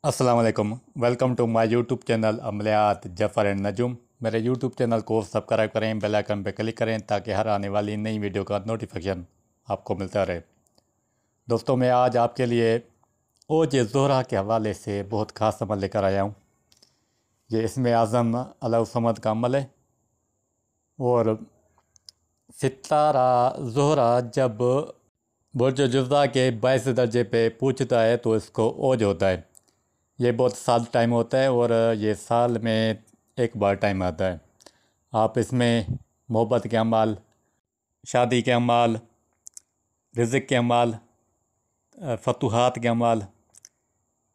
अस्सलाम वालेकुम। Welcome to my YouTube channel Amliyat Zafar and Najum. मेरे यूट्यूब चैनल को सब्सक्राइब करें, बेल आइकन पर क्लिक करें ताकि हर आने वाली नई वीडियो का नोटिफिकेशन आपको मिलता रहे। दोस्तों, मैं आज आपके लिए ओज ज़ोहरा के हवाले से बहुत ख़ास अमल लेकर आया हूँ। ये इसमें आज़म अलैहि समद का अमल है। और सितारा ज़ोहरा जब बुर्ज जुज़ा के 22 दर्जे पे पूछता है तो इसको ओज होता है। ये बहुत साल टाइम होता है और ये साल में एक बार टाइम आता है। आप इसमें मोहब्बत के अमाल, शादी के अमाल, रिज़्क़ के अमाल, फतूहात के अमाल,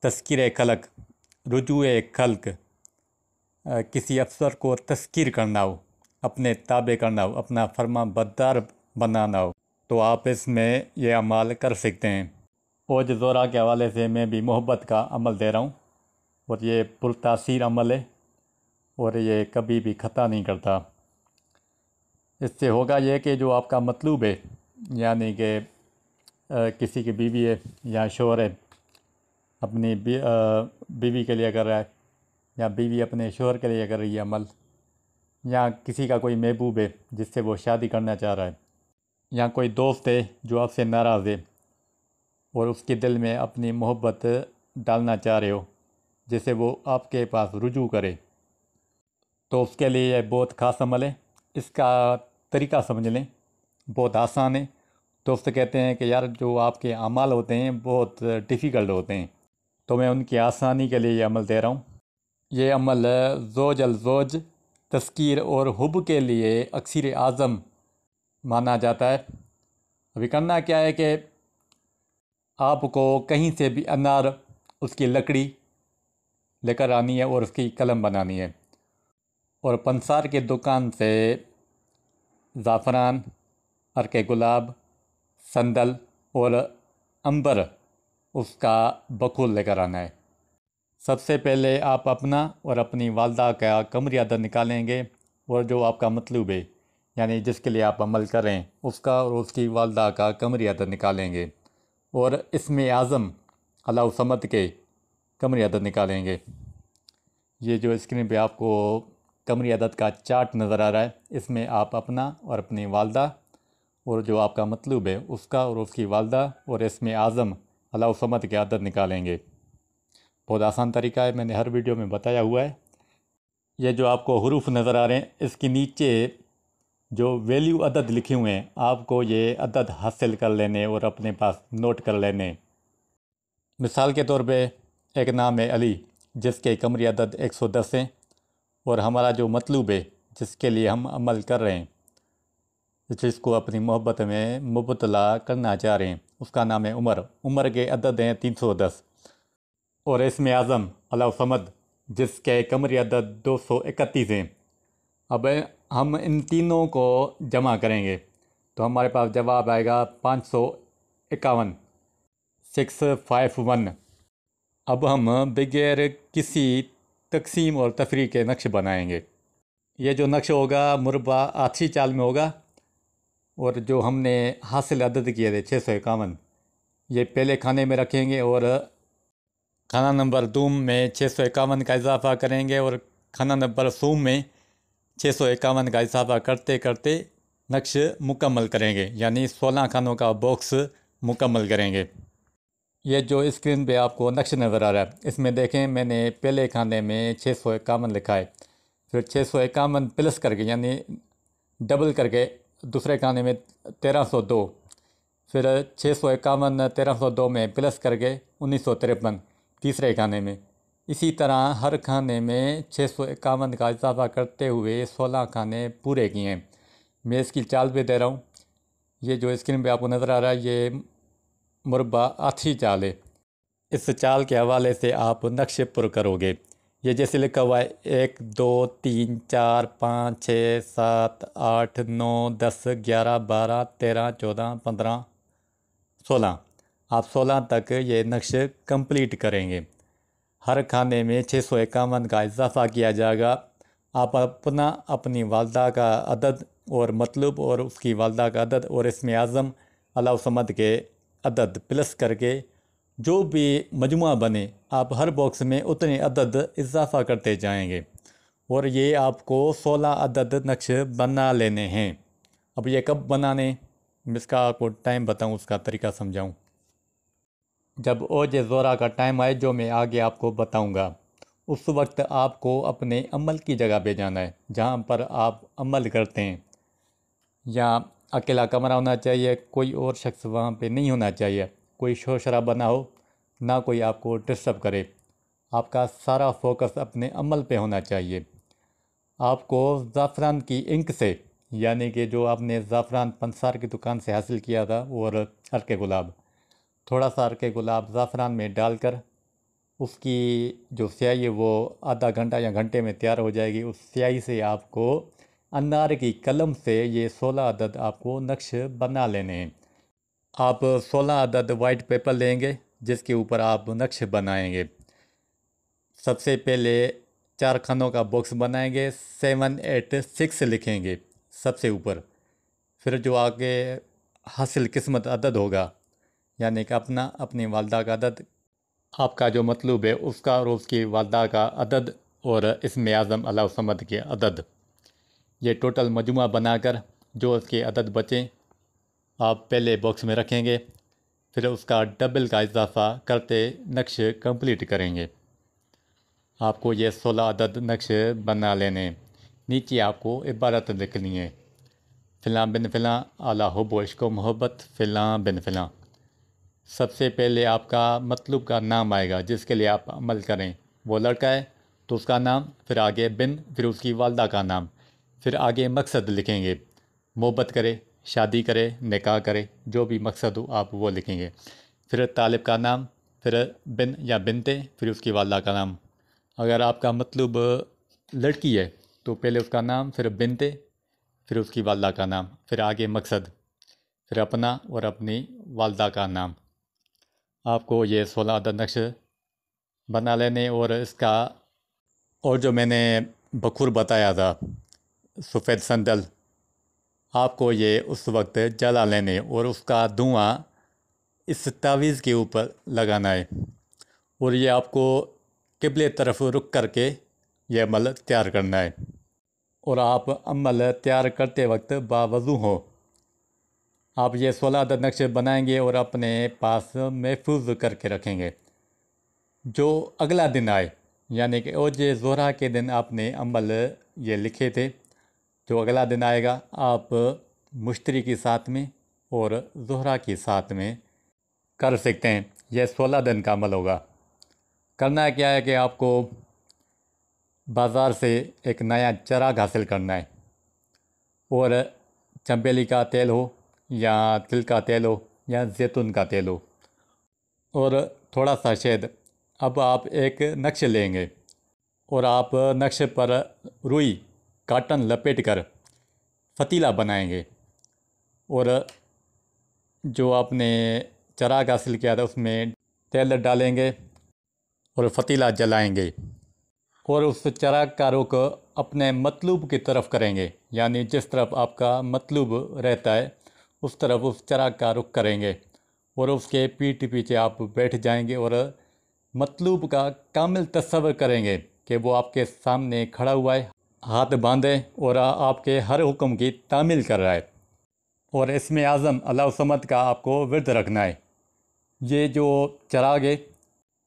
तज़किरे खल्क़, रुजूए खल्क़, किसी अफसर को तस्कीर करना हो, अपने ताबे करना हो, अपना फर्मा बरदार बनाना हो, तो आप इसमें ये अमाल कर सकते हैं। ओज ज़ोहरा के हवाले से मैं भी मोहब्बत का अमल दे रहा हूँ और ये पुरतासीर अमल है और ये कभी भी ख़ता नहीं करता। इससे होगा ये कि जो आपका मतलूब है, यानी कि किसी की बीवी है या शोहर है, अपनी बीवी के लिए कर रहा है या बीवी अपने शोहर के लिए कर रही है अमल, या किसी का कोई महबूब है जिससे वो शादी करना चाह रहा है, या कोई दोस्त है जो आपसे नाराज़ है और उसके दिल में अपनी मोहब्बत डालना चाह रहे हो जिससे वो आपके पास रुजू करे, तो उसके लिए यह बहुत ख़ास अमल है। इसका तरीका समझ लें, बहुत आसान है। दोस्त कहते हैं कि यार जो आपके अमाल होते हैं बहुत डिफ़िकल्ट होते हैं, तो मैं उनकी आसानी के लिए ये अमल दे रहा हूँ। ये अमल ज़ोज अल ज़ोज, तस्कीर और हुब के लिए अक्सर आज़म माना जाता है। अभी करना क्या है कि आपको कहीं से भी अनार, उसकी लकड़ी लेकर आनी है और उसकी कलम बनानी है, और पंसार के दुकान से ज़ाफ़रान, अर्के गुलाब, संदल और अंबर उसका बकुल लेकर आना है। सबसे पहले आप अपना और अपनी वालदा का कमरी अदद निकालेंगे और जो आपका मतलूब है, यानी जिसके लिए आप अमल करें, उसका और उसकी वालदा का कमरी अदद निकालेंगे और इसमें आज़म अल्लाह समद के कमरी अदद निकालेंगे। ये जो स्क्रीन पे आपको कमरी अदद का चार्ट नज़र आ रहा है, इसमें आप अपना और अपनी वालदा और जो आपका मतलूब है उसका और उसकी वालदा और इसमें आज़म अल्लाह समद के अदद निकालेंगे। बहुत आसान तरीका है, मैंने हर वीडियो में बताया हुआ है। ये जो आपको हुरूफ नज़र आ रहे हैं, इसके नीचे जो वैल्यू अदद लिखे हुए हैं, आपको ये अदद हासिल कर लेने और अपने पास नोट कर लेने। मिसाल के तौर पे एक नाम है अली, जिसके कमरी अदद 110 हैं, और हमारा जो मतलूब है जिसके लिए हम अमल कर रहे हैं, जिसको अपनी मोहब्बत में मुबतला करना चाह रहे हैं, उसका नाम है उमर। उमर के अदद हैं 310, और इसमें आज़म अल्लाह समद जिसके कमरी अदद 231 हैं। अब हम इन तीनों को जमा करेंगे तो हमारे पास जवाब आएगा 551, 651। अब हम बगैर किसी तकसीम और तफरी के नक्श बनाएंगे। ये जो नक्श होगा मुरबा आछी चाल में होगा, और जो हमने हासिल अदद किए थे 651, ये पहले खाने में रखेंगे और खाना नंबर दूम में 651 का इजाफ़ा करेंगे और खाना नंबर सूम में 651 का इजाफ़ा करते करते नक्श मुकम्मल करेंगे, यानी 16 खानों का बॉक्स मुकम्मल करेंगे। ये जो स्क्रीन पे आपको नक्श नज़र आ रहा है, इसमें देखें मैंने पहले खाने में 651 लिखा है, फिर 651 प्लस करके यानी डबल करके दूसरे खाने में 1302, फिर 651 1302 में प्लस करके 1953 तीसरे खाने में। इसी तरह हर खाने में 651 का इजाफ़ा करते हुए 16 खाने पूरे किए हैं। मैं इसकी चाल भी दे रहा हूँ। ये जो स्क्रीन पे आपको नज़र आ रहा है, ये मुरबा आछी चाल है। इस चाल के हवाले से आप नक्शे पुर करोगे। ये जैसे लिखा हुआ है 1 2 3 4 5 6 7 8 9 10 11 12 13 14 15 16, आप 16 तक ये नक्श कंप्लीट करेंगे। हर खाने में 651 का इजाफ़ा किया जाएगा। आप अपना अपनी वालदा का अदद और मतलूब और उसकी वालदा का अदद और इसमें आज़म अल्लाह समद के अदद प्लस करके जो भी मजमुआ बने आप हर बॉक्स में उतने अदद इजाफ़ा करते जाएंगे और ये आपको 16 अदद नक्श बना लेने हैं। अब ये कब बनाने, इसका आपको टाइम बताऊं, उसका तरीका समझाऊं। जब ओज ज़ोरा का टाइम आए, जो मैं आगे आपको बताऊंगा, उस वक्त आपको अपने अमल की जगह पे जाना है जहाँ पर आप अमल करते हैं। या अकेला कमरा होना चाहिए, कोई और शख्स वहाँ पे नहीं होना चाहिए, कोई शोर शराबा ना हो, ना कोई आपको डिस्टर्ब करे। आपका सारा फोकस अपने अमल पे होना चाहिए। आपको ज़ाफ़रान की इंक से, यानी कि जो आपने ज़ाफ़रान पंसार की दुकान से हासिल किया था, और अर्के गुलाब, थोड़ा सा अर्के गुलाब ज़ाफ़रान में डालकर उसकी जो स्याही है वो आधा घंटा या घंटे में तैयार हो जाएगी। उस स्याही से आपको अनार की कलम से ये 16 अदद आपको नक्श बना लेने हैं। आप 16 अदद वाइट पेपर लेंगे जिसके ऊपर आप नक्श बनाएंगे। सबसे पहले 4 खानों का बॉक्स बनाएंगे, 786 लिखेंगे सबसे ऊपर। फिर जो आगे हासिल किस्मत अदद होगा, यानी कि अपनी वालदा का अदद, आपका जो मतलूब है उसका और उसकी वालदा का अदद, और इसमें आज़म अल्लाह समद के अदद, ये टोटल मजमुआ बनाकर जो उसके अदद बचें आप पहले बॉक्स में रखेंगे। फिर उसका डबल का इजाफ़ा करते नक्श कंप्लीट करेंगे। आपको ये 16 अदद नक्श बना लेने। नीचे आपको इबारत लिखनी है, फ़िलाँ बिन फ़िलाँ आला हुब्ब इश्क़ मोहब्बत फ़िलाँ बिन फ़िलाँ। सबसे पहले आपका मतलूब का नाम आएगा जिसके लिए आप अमल करें। वो लड़का है तो उसका नाम, फिर आगे बिन, फिर उसकी वालदा का नाम, फिर आगे मकसद लिखेंगे, मोहब्बत करे, शादी करे, निकाह करे, जो भी मकसद हो आप वो लिखेंगे। फिर तालिब का नाम, फिर बिन या बिनते, फिर उसकी वालदा का नाम। अगर आपका मतलूब लड़की है तो पहले उसका नाम, फिर बिनते, फिर उसकी वालदा का नाम, फिर आगे मकसद, फिर अपना और अपनी वालदा का नाम। आपको ये 16 अदद नक्श बना लेने। और इसका, और जो मैंने बखूर बताया था सफ़ेद संदल, आपको ये उस वक्त जला लेने और उसका धुआं इस तावीज़ के ऊपर लगाना है। और ये आपको किबले तरफ रुक करके ये अमल तैयार करना है। और आप अमल तैयार करते वक्त बावज़ू हो। आप ये 16 अदद नक्शे बनाएंगे और अपने पास महफूज करके रखेंगे। जो अगला दिन आए, यानी कि ओज ज़ोहरा के दिन आपने अमल ये लिखे थे, जो अगला दिन आएगा आप मुश्तरी की साथ में और ज़ोहरा की साथ में कर सकते हैं। यह 16 दिन का अमल होगा। करना क्या है कि आपको बाज़ार से एक नया चराग हासिल करना है, और चंबेली का तेल हो या तिल का तेल हो या जैतून का तेल हो, और थोड़ा सा शहद। अब आप एक नक्श लेंगे और आप नक्शे पर रुई काटन लपेट कर फ़तीला बनाएंगे, और जो आपने चराग हासिल किया था उसमें तेल डालेंगे और फ़तीला जलाएंगे, और उस चराग का रुख अपने मतलूब की तरफ करेंगे, यानी जिस तरफ आपका मतलूब रहता है उस तरफ उस चराग का रुख करेंगे, और उसके पीठ पीछे आप बैठ जाएंगे और मतलूब का कामिल तस्वर करेंगे कि वो आपके सामने खड़ा हुआ है, हाथ बांधे और आपके हर हुक्म की तामील कर रहा है। और इसमें आज़म अल्लाह समद का आपको विर्द रखना है। ये जो चराग है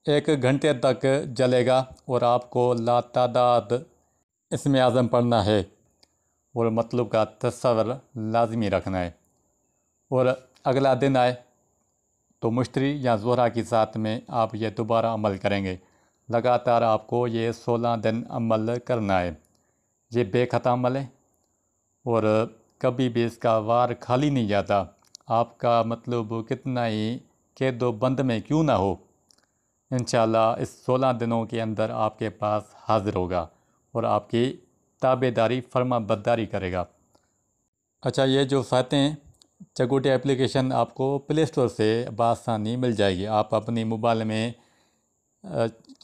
1 घंटे तक जलेगा और आपको लातादाद इसमें आज़म पढ़ना है और मतलब का तस्वर लाजमी रखना है। और अगला दिन आए तो मुश्तरी या ज़ोहरा की साथ में आप ये दोबारा अमल करेंगे। लगातार आपको ये 16 दिन अमल करना है। ये बेखता अमल है और कभी भी इसका वार खाली नहीं जाता। आपका मतलब कितना ही कैदो बंद में क्यों ना हो, इंशाअल्लाह इस 16 दिनों के अंदर आपके पास हाज़िर होगा और आपकी ताबेदारी फर्मा बरदारी करेगा। अच्छा, ये जो साइटें हैं, चगोटी एप्लीकेशन आपको प्ले स्टोर से बआसानी मिल जाएगी। आप अपनी मोबाइल में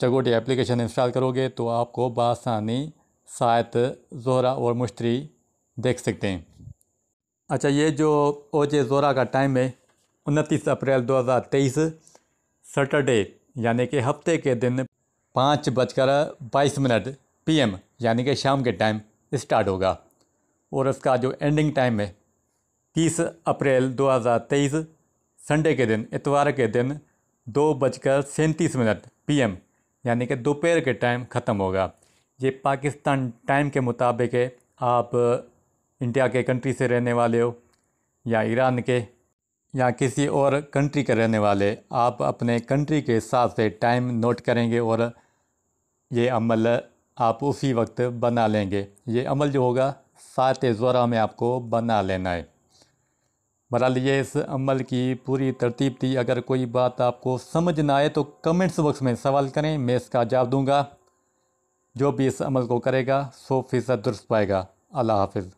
चगोटी एप्लीकेशन इंस्टॉल करोगे तो आपको बआसानी साइट ज़ोहरा और मुश्तरी देख सकते हैं। अच्छा, ये जो ओज ज़ोहरा का टाइम है 29 अप्रैल 2023 सैटरडे यानी कि हफ्ते के दिन 5:22 PM यानी कि शाम के टाइम स्टार्ट होगा। और उसका जो एंडिंग टाइम है 30 अप्रैल 2023 संडे के दिन, इतवार के दिन 2:37 PM यानी कि दोपहर के टाइम ख़त्म होगा। ये पाकिस्तान टाइम के मुताबिक है। आप इंडिया के कंट्री से रहने वाले हो या ईरान के या किसी और कंट्री के रहने वाले, आप अपने कंट्री के हिसाब से टाइम नोट करेंगे और ये अमल आप उसी वक्त बना लेंगे। ये अमल जो होगा 7 ज़ोरा में आपको बना लेना है। बहरहाल ये इस अमल की पूरी तरतीब थी। अगर कोई बात आपको समझ ना आए तो कमेंट्स बॉक्स में सवाल करें, मैं इसका जवाब दूंगा। जो भी इस अमल को करेगा 100% दुरुस्त पाएगा। अल्लाह हाफिज़।